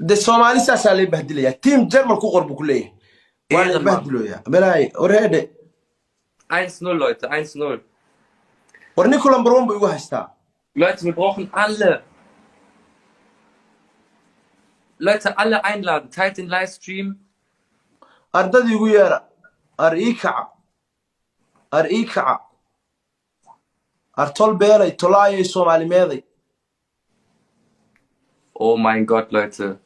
ده الصومالي ساسا اللي بهدليا تيم جرمال كو قرب كليه وانا بهدلو يا بلاي ورهده 1-0, Leute, 1-0. ورنيكو لمبر 1 بيغو هستا Leute, wir brauchen alle. Leute, alle einladen. Teilt den Livestream. أردد يغير أرئيكع أرطول بيلي طلاي صومالي ميضي Oh mein Gott, Leute.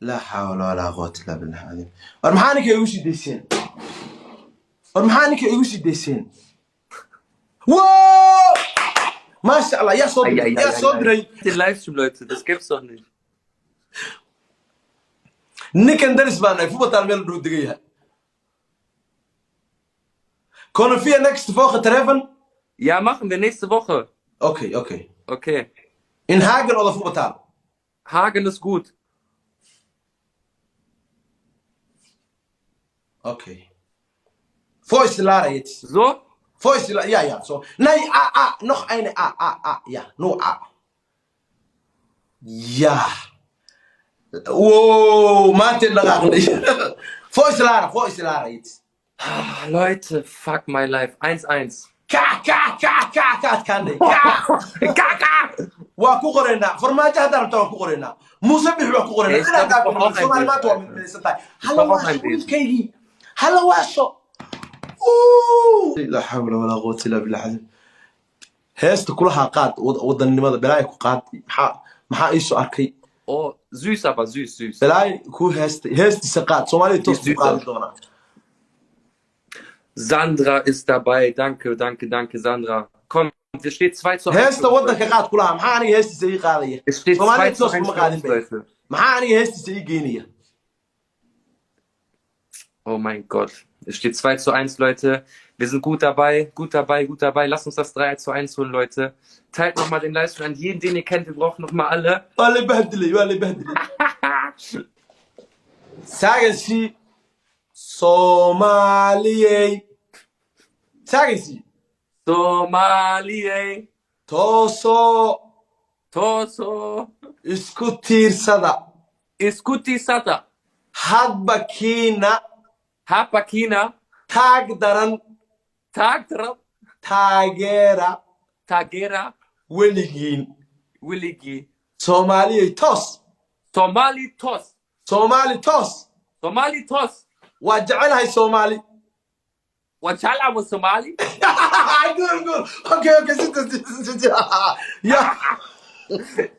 لا حول ولا قوة إلا بالله العظيم أرمحانك يوشي ديسين واو ما شاء الله يا صدري Den Livestream, Leute, das gibt's doch nicht. نكن درس بانا فوق تعمل رودقيها كون فيها next Woche treffen Ja, machen wir nächste Woche. Okay. Okay. In Hagen oder Wuppertal? Hagen ist gut. Okay. Wo ist die Lara jetzt? So? Wo ist die Lara? Ja, so. Nein, noch eine ja, nur A. Ja. Wow, Martin lach nicht. Wo ist die Lara jetzt? Leute, fuck my life. 1-1. Kann nicht. Ku qorena farmaajo hadda rabto ku qorena muuse bixi ku qorena Soomaali ma tuwa mid meesantay hala waasho la hawla wala quwwata illa billah heesta kulaha qaad wadannimada balaay ku qaad maxaa iiso arkay Oh, süß, aber süß. balaay ku heesta qaad Soomaali toos ku qaad doona Sandra ist dabei. Danke, Sandra. Komm, es steht 2-1. heesta wadanka qaad kulaha maxaa aniga heestiisa ii qaadaya Es steht Soomaali toos 2-1, kuma qaadin Leute. maxaa aniga heestiisa ii geenaya Oh mein Gott. Es steht 2-1, Leute. Wir sind gut dabei. Lasst uns das 3-1 holen, Leute. Teilt nochmal den Livestream an jeden, den ihr kennt. Wir brauchen nochmal alle. Wale behdili. Sagasi Somaliyey. Sagasi Somalie. Toso isku tiirsada. Iskutisata. Hadba kiina Habakina. taag daran Tagtra. taageera Tagera. weligiin Willigi. Soomaaliyey toos Somali Tos. Soomaali toos waa jecelahay Soomaali Wachala was Somali? Good. Okay, sit. Ja.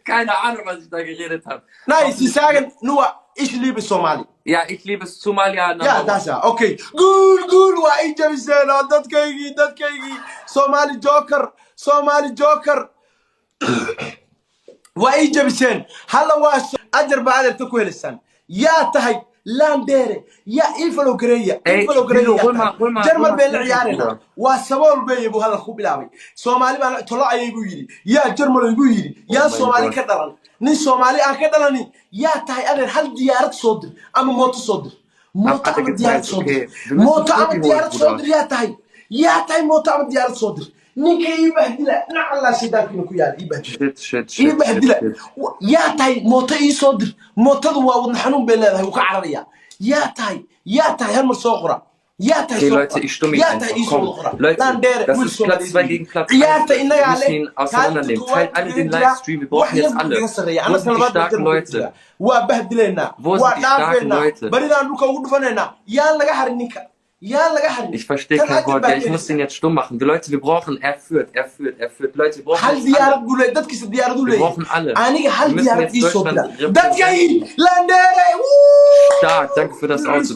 Keine Ahnung, was ich da geredet habe. Nein, Sie sagen nur, ich liebe Somali. Ja, ich liebe Somalia. Ja, das ja. Okay. Good. Waa ii jabiseen dadkaygii. Somali Joker. Waa ii jabiseen. Hala waa ajar baa ajarta ku helisan. Yaa tahay Landere. Yaa ii follow gareeya. hol mal. Jarmal been la ciyaarina. Waa sabool bay buu hadal ku bilaabay. Soomaali baa tolo ayay buu yiri. Yaa Jarmal buu yiri. Yaa Soomaali ka dhalan. Nin Soomaali aan ka dhalani. Yaa tahay adeer hal diyaarad soo dir ama mooto soo dir. Mooto ama diyaarad soo dir. Yaa tahay mooto ama diyaarad soo dir. ninka ii bahdila nacala sidaankiina ku yaal ii bahdila yaa tahay mooto ii soo dir mootadu waa wadna xanuun bay leedahay uu ka cararaya yaa tahay hal mar soo qora yaa tahay Okay, Leute, ich stimme yaa Ihnen tahay einfach. ii soo Komm, qora Leute, das ist Platz 2 gegen Platz 1. ciyaarta Wir inagaa müssen ihn auseinandernehmen. Teilt alle den Livestream. Wir brauchen jetzt alle. Wo sind die starken Leute? waa bahdilaynaa waa dhaafeynaa Leute? baridaan dhulka ugu dhufanaynaa yaan laga harin ninka Ich verstehe kein Wort. Ja, ich muss den jetzt stumm machen. Die Leute, wir brauchen, er führt. Leute, wir brauchen alle. Wir brauchen alle. Wir müssen jetzt Deutschland repräsentieren. Stark, danke für das Auto.